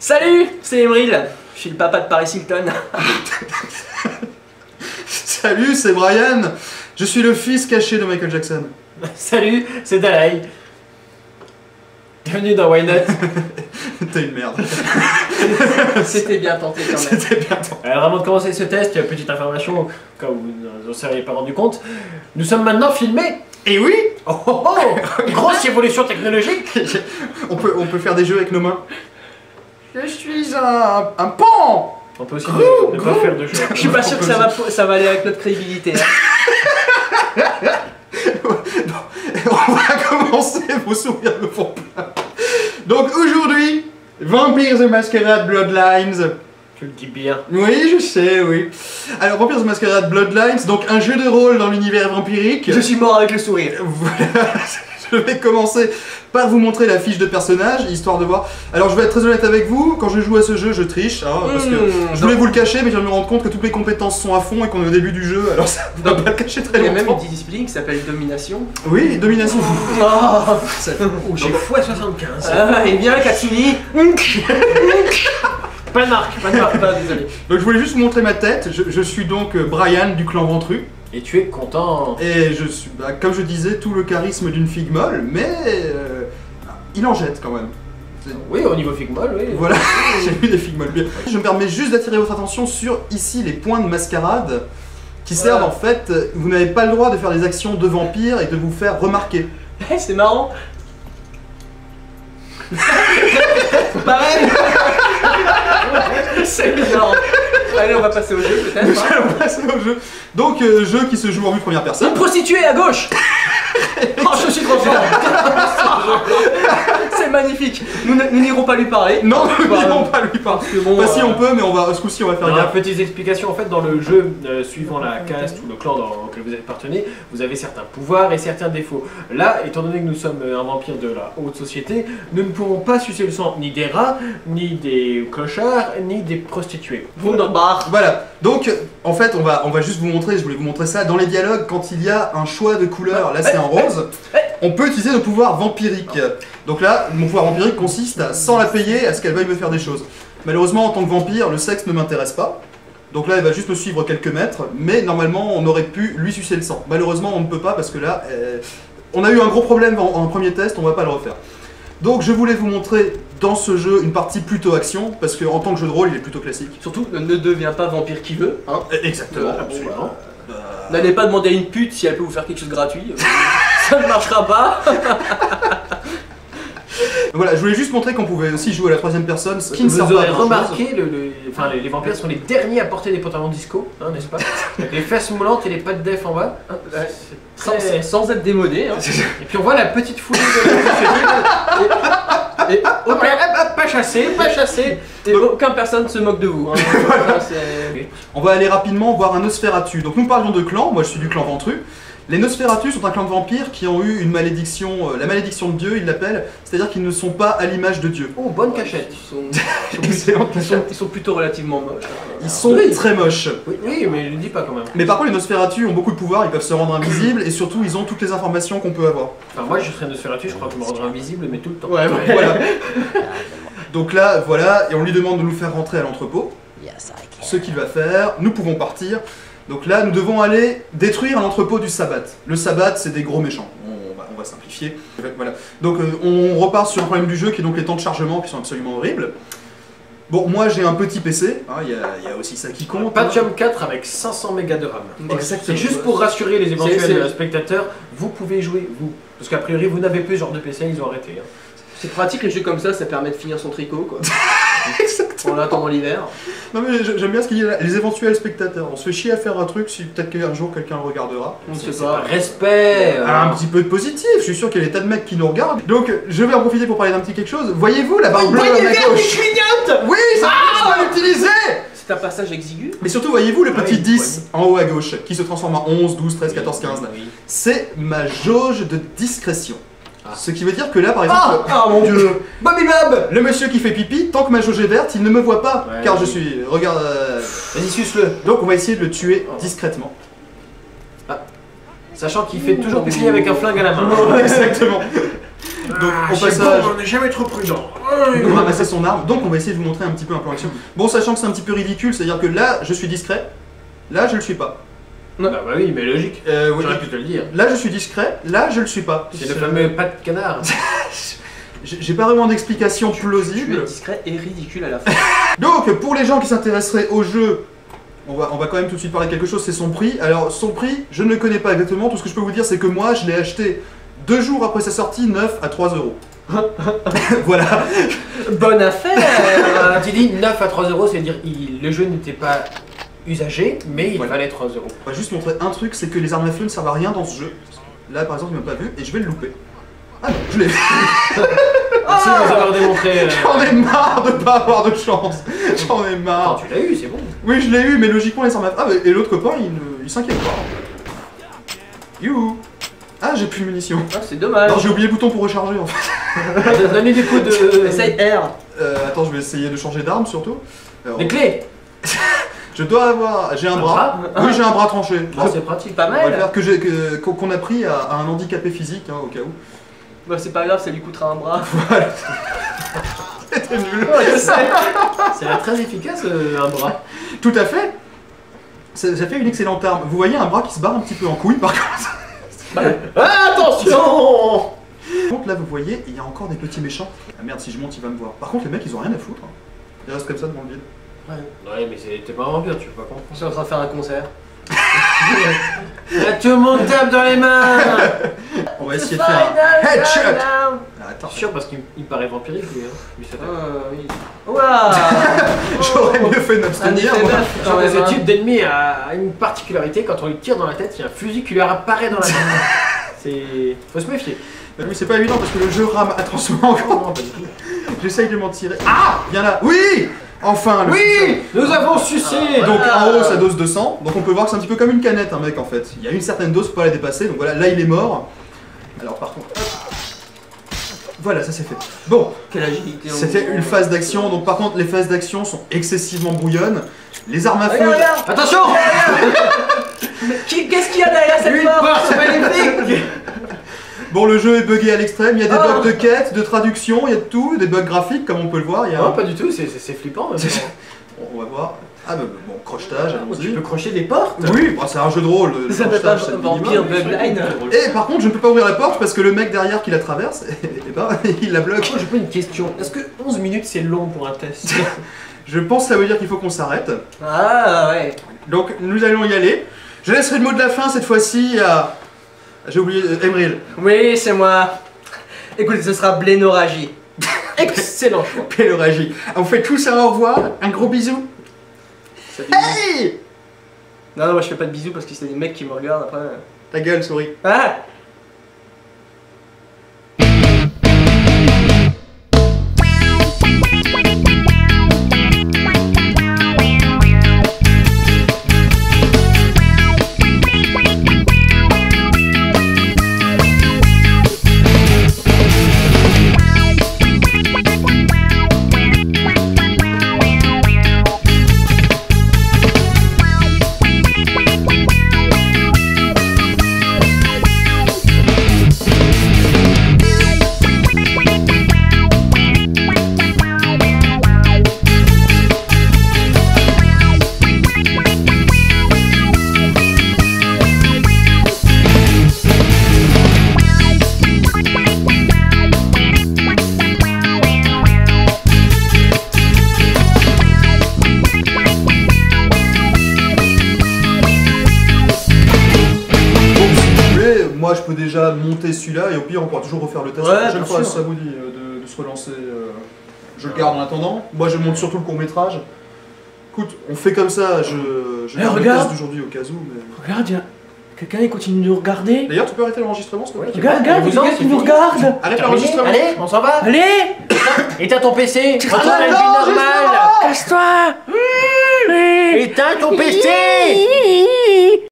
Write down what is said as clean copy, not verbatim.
Salut, c'est Emeril. Je suis le papa de Paris Hilton. Salut, c'est Brian. Je suis le fils caché de Michael Jackson. Salut, c'est Dalai. Bienvenue dans Why Not. T'es une merde. C'était bien tenté quand même. C'était bien tenté. Alors avant de commencer ce test, petite information, au cas où vous ne seriez pas rendu compte, nous sommes maintenant filmés. Et oui, Oh oh oh, grosse évolution technologique. on peut faire des jeux avec nos mains. Je suis un pan. On peut aussi ne pas faire de jeu. Je suis pas sûr que ça va aller avec notre crédibilité. Hein. On va commencer, vos sourires me font peur. Donc aujourd'hui, Vampire the Masquerade Bloodlines. Tu le dis bien. Oui, je sais, oui. Alors, Vampire the Masquerade Bloodlines, donc un jeu de rôle dans l'univers vampirique. Je suis mort avec le sourire. Voilà, je vais commencer par vous montrer la fiche de personnage, histoire de voir. Alors, je vais être très honnête avec vous, quand je joue à ce jeu, je triche, hein, parce que je voulais vous le cacher, mais je viens de me rendre compte que toutes mes compétences sont à fond et qu'on est au début du jeu, alors ça ne va pas le cacher très Il y a longtemps. même une discipline qui s'appelle domination. Oui, domination. Oh, J'ai x75. ah, et bien Katsuni. Pas de marque, Pas désolé. Donc, je voulais juste vous montrer ma tête. Je suis donc Brian du clan Ventru. Et tu es content. Et je suis, comme je disais, tout le charisme d'une figue molle, mais il en jette quand même. Oui, au niveau figmol, oui. Voilà, j'ai vu des figues molles. Je me permets juste d'attirer votre attention sur ici les points de mascarade qui servent en fait, vous n'avez pas le droit de faire des actions de vampire et de vous faire remarquer. Hey, c'est marrant. Pareil. C'est marrant. Allez, on va passer au jeu peut-être. Nous Hein. allons passer au jeu. Donc, jeu qui se joue en vue première personne. Une prostituée à gauche. Oh, je suis trop fort. C'est magnifique. Nous n'irons pas lui parler. Non, nous Bah, n'allons pas lui parler. que bon, Enfin, si on peut, mais ce coup-ci, on va faire Alors, gaffe. petites explications, en fait, dans le jeu, suivant la caste ou le clan auquel vous appartenez, vous avez certains pouvoirs et certains défauts. Là, étant donné que nous sommes un vampire de la haute société, nous ne pouvons pas sucer le sang ni des rats, ni des clochards, ni des prostituées. Wunderbar. Voilà, donc en fait on va juste vous montrer, je voulais vous montrer ça, dans les dialogues, quand il y a un choix de couleur, là c'est en rose, on peut utiliser nos pouvoirs vampiriques. Donc là, mon pouvoir vampirique consiste à, sans la payer, à ce qu'elle veuille me faire des choses. Malheureusement, en tant que vampire, le sexe ne m'intéresse pas. Donc là, elle va juste me suivre quelques mètres, mais normalement, on aurait pu lui sucer le sang. Malheureusement, on ne peut pas parce que là, on a eu un gros problème en premier test, on va pas le refaire. Donc je voulais vous montrer dans ce jeu une partie plutôt action, parce qu'en tant que jeu de rôle, il est plutôt classique. Surtout, ne devient pas vampire qui veut. Hein. Exactement, Absolument. N'allez pas demander à une pute si elle peut vous faire quelque chose de gratuit. Ça ne marchera pas. Voilà, je voulais juste montrer qu'on pouvait aussi jouer à la troisième personne, ce qui ne sert Vous pas à aurez grand-chose. remarqué, les vampires sont les derniers à porter des pantalons disco, hein, n'est-ce pas? Avec les fesses moulantes et les pattes d'EF en bas. Hein. Sans être démodé. Hein. Et puis on voit la petite foulée de Et pas chassé, pas chassé. Et aucune personne se moque de vous. Hein. C'est- On va aller rapidement voir un Nosferatu. Donc nous parlions de clans, moi je suis du clan Ventru. Les Nosferatu sont un clan de vampires qui ont eu une malédiction, la malédiction de Dieu, ils l'appellent, c'est-à-dire qu'ils ne sont pas à l'image de Dieu. Oh, bonne cachette. Ils sont plutôt relativement moches. Ils sont très moches. Oui, mais je ne dis pas quand même. Mais par contre les Nosferatu ont beaucoup de pouvoir, ils peuvent se rendre invisibles et surtout ils ont toutes les informations qu'on peut avoir. Enfin, moi je serais Nosferatu, je crois que je me rendrai invisible, mais tout le temps. Ouais, ouais. Voilà. Donc là, voilà, et on lui demande de nous faire rentrer à l'entrepôt. Ce qu'il va faire, nous pouvons partir. Donc là, nous devons aller détruire l'entrepôt du Sabbat. Le Sabbat, c'est des gros méchants. On va simplifier. Voilà. Donc on repart sur le problème du jeu qui est donc les temps de chargement qui sont absolument horribles. Bon, moi j'ai un petit PC, hein, il y a aussi ça qui compte. Pentium 4 avec 500 mégas de RAM. Exactement. Et juste pour rassurer les éventuels C'est- spectateurs, vous pouvez jouer, vous. Parce qu'a priori, vous n'avez plus ce genre de PC, ils ont arrêté. Hein. C'est pratique les jeux comme ça parmet de finir son tricot quoi. Exactement. En attendant l'hiver. Non mais j'aime bien ce qu'il y a là, les éventuels spectateurs. On se fait chier à faire un truc si peut-être qu'un jour quelqu'un le regardera. On ne sait C'est pas. pas respect. Un petit peu de positif, je suis sûr qu'il y a des tas de mecs qui nous regardent. Donc je vais en profiter pour parler d'un petit quelque chose. Voyez-vous la barre bleue à ma gauche? Oui, ça peut l'utiliser. C'est un passage exigu. Mais surtout, voyez-vous le Ah petit oui, 10 en haut à gauche qui se transforme en 11, 12, 13, 14, 15 là. Oui. C'est ma jauge de discrétion. Ah. Ce qui veut dire que là, par exemple, Ah mon dieu. Bobby Bob. le monsieur qui fait pipi, tant que ma jauge est verte, il ne me voit pas, Ouais, car oui. je suis... Regarde... Vas-y, suce-le. Donc on va essayer de le tuer discrètement. Sachant qu'il fait toujours pipi avec un flingue à la main. Exactement. Donc au c'est passage, bon, on n'est jamais trop prudent. vous ramassez son arme. Donc on va essayer de vous montrer un petit peu un plan d'action. Bon, sachant que c'est un petit peu ridicule, c'est-à-dire que là, je suis discret. Là, je le suis pas. Bah oui, mais logique. Oui. J'aurais pu te le dire. Là, je suis discret. Là, je le suis pas. C'est le fameux pas de canard. J'ai pas vraiment d'explication Tu es plausible. discret et ridicule à la fois. Donc, pour les gens qui s'intéresseraient au jeu, on va quand même tout de suite parler de quelque chose, c'est son prix. Alors, son prix, je ne le connais pas exactement. Tout ce que je peux vous dire, c'est que moi, je l'ai acheté 2 jours après sa sortie, neuf à 3 €. Voilà. Bonne affaire. Tu dis 9 à 3 €, c'est-à-dire le jeu n'était pas usagé, mais il Voilà. valait 3 €. On va juste montrer un truc, c'est que les armes à feu ne servent à rien dans ce jeu. Là, par exemple, il m'a pas vu et je vais le louper. Ah non, je l'ai vu. Merci de nous avoir démontré. J'en ai marre de pas avoir de chance. J'en ai Attends, marre. tu l'as eu, c'est bon. Oui, je l'ai eu, mais logiquement, les armes à feu. Ah, et l'autre copain, il s'inquiète pas. Youhou. Ah, j'ai plus de munitions. Ah, c'est dommage. Non, j'ai oublié le bouton pour recharger en fait. Donnez des coups de. Essaye R. Attends, je vais essayer de changer d'arme surtout. Alors, Des clés. je dois avoir. J'ai un Un bras. Oui, j'ai un bras tranché. Bon, c'est pratique. Pas On va le mal. faire qu'on a pris à un handicapé physique, hein, au cas où. Bah, c'est pas grave, ça lui coûtera un bras. C'était nul. Je sais. C'est très efficace un bras. Tout à fait. Ça fait une excellente arme. Vous voyez un bras qui se barre un petit peu en couille par contre. Ah, attention. Par contre, là, vous voyez, il y a encore des petits méchants. Ah merde, si je monte, il va me voir. Par contre, les mecs, ils ont rien à foutre. Hein. Ils restent comme ça devant le vide. Ouais, mais t'es pas un vampire, tu peux pas comprendre. On est en train de faire un concert. Là, tout le monde tape dans les mains. On va essayer de faire un headshot. Ah, attends, T'es sûr parce qu'il me paraît vampirique lui, hein. Lui, ça fait- Oui. Ouah. j'aurais mieux fait de Un m'abstenir. effet moi. neuf, quand Genre, même, ce hein. type d'ennemi a une particularité, quand on lui tire dans la tête, il y a un fusil qui lui apparaît dans la tête. C'est. Faut se méfier. Bah oui, c'est pas évident parce que le jeu rame atrocement Non, encore. non, pas du tout. J'essaye de m'en tirer. Ah, bien là. Oui. Enfin, le Oui, nous avons sucé. Donc en haut ça dose 200, donc on peut voir que c'est un petit peu comme une canette un mec en fait. Il y a une certaine dose, faut pas la dépasser, donc voilà, là il est mort. Alors par contre, hop. Voilà, ça c'est fait. Bon, Quelle agilité. c'était une phase d'action, donc par contre les phases d'action sont excessivement brouillonnes. Les armes à feu... Regarde. Attention. Qu'est-ce qu'il y a derrière cette Une porte? porte magnifique. Bon, le jeu est buggé à l'extrême, il y a des bugs de quête, de traduction, il y a de tout, des bugs graphiques comme on peut le voir. Il y a... Non, pas du tout, c'est flippant. Même. On va voir. Ah bah bon, crochetage, Tu allons-y. peux crocher des portes. Oui, bah, c'est un jeu de rôle. le Ça peut pas crochetage, c'est le vampire minimum. Bloodline. Et par contre, je ne peux pas ouvrir la porte parce que le mec derrière qui la traverse, eh ben, il la bloque. Moi, j'ai pas une question. Est-ce que 11 minutes c'est long pour un test? Je pense que ça veut dire qu'il faut qu'on s'arrête. Ah ouais. Donc nous allons y aller. Je laisserai le mot de la fin cette fois-ci à... J'ai oublié, Emeril. Oui, c'est moi. Écoutez, ce sera Blénoragie. Excellent choix. Péloragie. On fait tous un au revoir, un gros bisou. Hey! Non, moi je fais pas de bisous parce que c'est des mecs qui me regardent après. Ta gueule, souris. Ah. Moi, je peux déjà monter celui-là et au pire, on pourra toujours refaire le test Ouais, la prochaine bien fois. sûr. Si ça vous dit de se relancer, je le garde en attendant. Moi, je monte surtout le court-métrage. Écoute, on fait comme ça. Je garde le regarde. test d'aujourd'hui au cas où. Mais... Regarde, y'a quelqu'un qui continue de nous regarder. D'ailleurs, tu peux arrêter l'enregistrement, s'il te plaît. Regarde, regarde, Vous en, quelqu'un c'est qui nous fini. regarde. Arrête Terminé. l'enregistrement. Allez, on s'en va. Allez, Éteins ton PC. Retourne à la vie l'enregistrement. normale. casse-toi. Éteins ton PC.